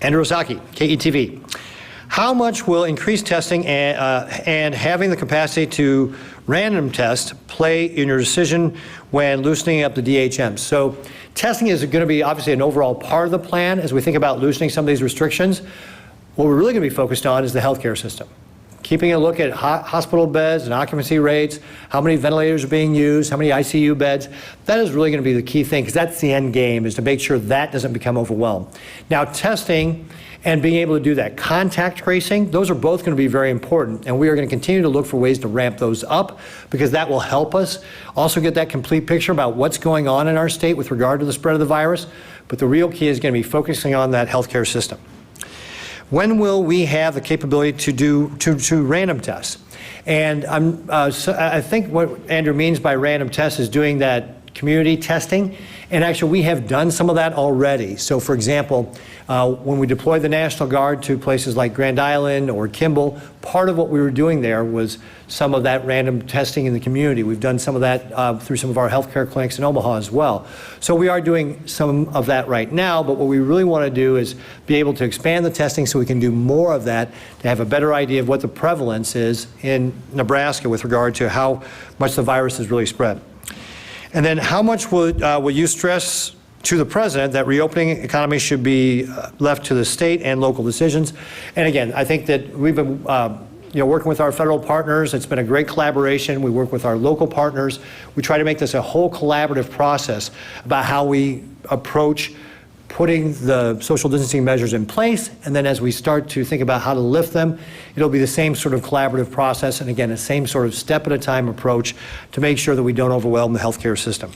Andrew Osaki, KETV. How much will increased testing and having the capacity to random test play in your decision when loosening up the DHMs? So testing is going to be obviously an overall part of the plan as we think about loosening some of these restrictions. What we're really going to be focused on is the healthcare system. Keeping a look at hospital beds and occupancy rates, how many ventilators are being used, how many ICU beds. That is really going to be the key thing, because that's the end game, is to make sure that doesn't become overwhelmed. Now, testing and being able to do that, contact tracing, those are both going to be very important, and we are going to continue to look for ways to ramp those up, because that will help us also get that complete picture about what's going on in our state with regard to the spread of the virus. But the real key is going to be focusing on that healthcare system. When will we have the capability to do random tests? And I think what Andrew means by random tests is doing that community testing. And actually, we have done some of that already. So, for example, when we deployed the National Guard to places like Grand Island or Kimball, part of what we were doing there was some of that random testing in the community. We've done some of that through some of our healthcare clinics in Omaha as well. So we are doing some of that right now, but what we really want to do is be able to expand the testing so we can do more of that, to have a better idea of what the prevalence is in Nebraska with regard to how much the virus has really spread. And then how much will you stress to the president that reopening economy should be left to the state and local decisions? And again, I think that we've been working with our federal partners. It's been a great collaboration. We work with our local partners. We try to make this a whole collaborative process about how we approach putting the social distancing measures in place, and then as we start to think about how to lift them, it'll be the same sort of collaborative process, and again, the same sort of step-at-a-time approach to make sure that we don't overwhelm the healthcare system.